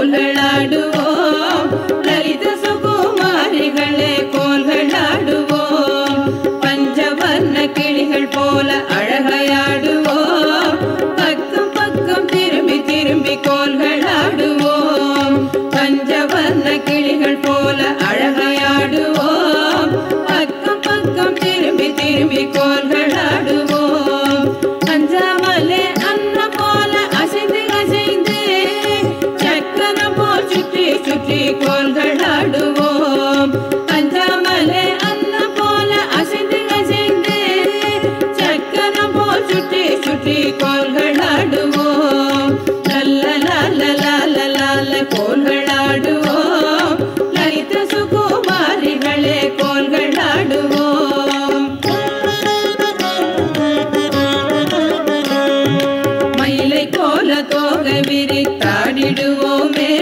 கோல்களாடுவோம் லலித சுகுமாரிகளே கோல்களாடுவோம் பஞ்சவர்ண கிளிகள் போல அழகையாடுவோம் பக்கம் பக்கம் திரும்பி திரும்பி கோல்களாடுவோம் பஞ்சவர்ண கிளிகள் போல அழகையாடுவோம் பக்கம் பக்கம் திரும்பி திரும்பி கோல்களாடுவோம் பஞ்சாமலே அன்ன போல அசைந்து அசைந்து சக்கரம் போல் சுற்றி சுற்றி கோல்களாடுவோம் பஞ்சாமலே அன்ன போல அசைந்து அசைந்து சக்கரம் போல் சுற்றி சுற்றி கோல்களாடுவோம் லல்ல லால லால லால கோல்களாடுவோம் லலித சுகுமாரிகளே கோல்களாடுவோம் மயிலை போல தோகை விரித்தாடிடுவோமே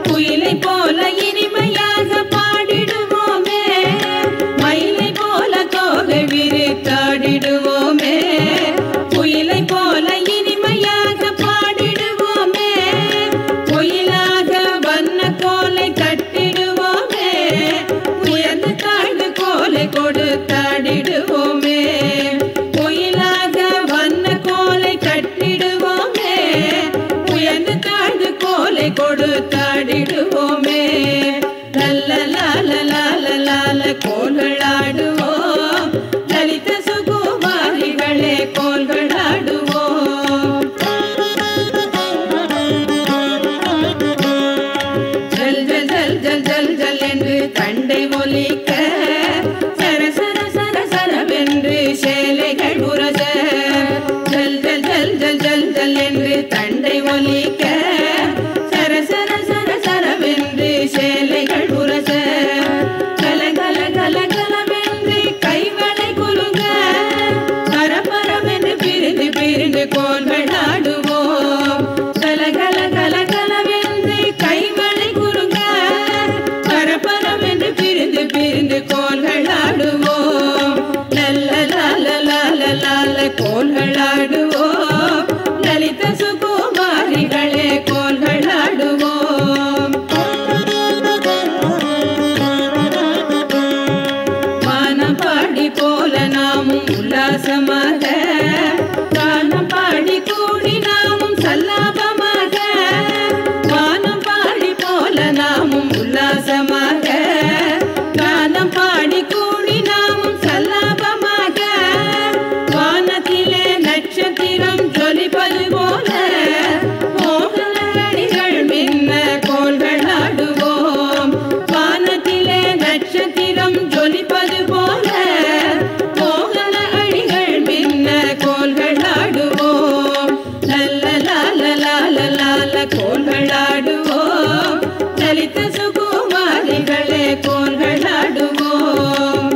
குயிலை போல இனிமையாக பாடிடுவோமே மயிலை போல தோகை விரித்தாடிடுவோமே குயிலை போல இனிமையாக பாடிடுவோமே குயிலாக வண்ண கோலை கட்டிடுவோமே உயர்ந்து தாழ்ந்து கோலை கொடுத்தாடிடுவோமே குயிலாக வண்ண கோலை கட்டிடுவோமே உயர்ந்து தாழ்ந்து கோலை கொடுத்தாடிடுவோமே லல்ல லால லால லால கோல்களாடுவோம் லலித சுகுமாரிகளே கோல்களாடுவோம் ஜல் ஜல் ஜல் ஜல் ஜல் ஜல் என்று தண்டை ஒலிக்க சர சர சர சரவென்று சேலைகள் உரச ஜல் ஜல் ஜல் ஜல் ஜல் ஜல் என்று தண்டை ஒலிக்க சர சர சர சரவென்று சேலைகள் உரச கல கல கல கலவென்று கைவளை குலுங்க பரபரவென்று பிரிந்து பிரிந்து கோல்களாடுவோம் கல கல கல கலவென்று கைவளை குலுங்க பரபரவென்று பிரிந்து பிரிந்து கோல்களாடுவோம் லல்ல லால லால லால கோல்களாடுவோம் லலித சுகுமாரிகளே கோல்களாடுவோம் வானம் பாடி போல நாமும் உல்லாசமாக வானம் பாடி கூடி நாமும் சல்லாபமாக வானம் பாடி போல நாமும் உல்லாசமாக வானம் பாடி கூடி நாமும் சல்லாபமாக வானத்திலே நட்சத்திரம் ஜொலிப்பது போல மோகனடிகள் மின்ன கோல்களாடுவோம் வானத்திலே நட்சத்திரம் ஜொலிப்பது போல மோகன அடிகள் மின்ன கோல்களாடுவோம் லல்ல லால லால லால கோல்களாடுவோம் லலித சுகுமாரிகளே கோல்களாடுவோம்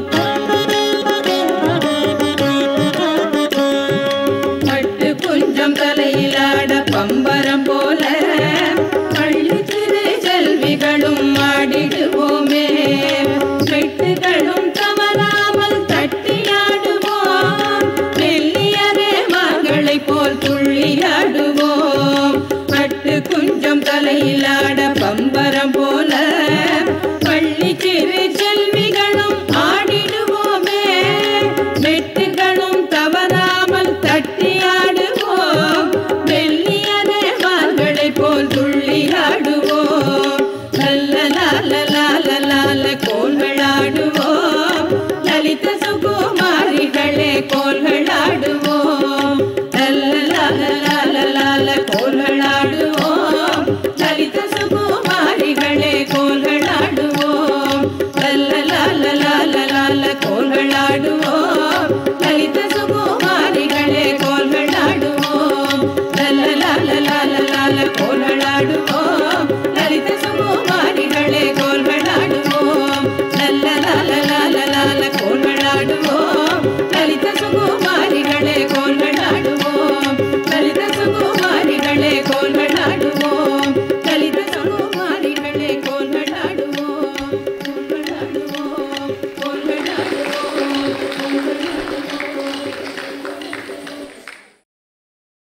பட்டு குஞ்சம் தலையிலாட பம்பரம் போல பள்ளி சிறு செல்விகளும் ஆடிடுவோமே வெட்டுகளும் தவறாமல் தட்டியாடுவோம் மெல்லியரே மகளை போல் துள்ளியாடுவோம்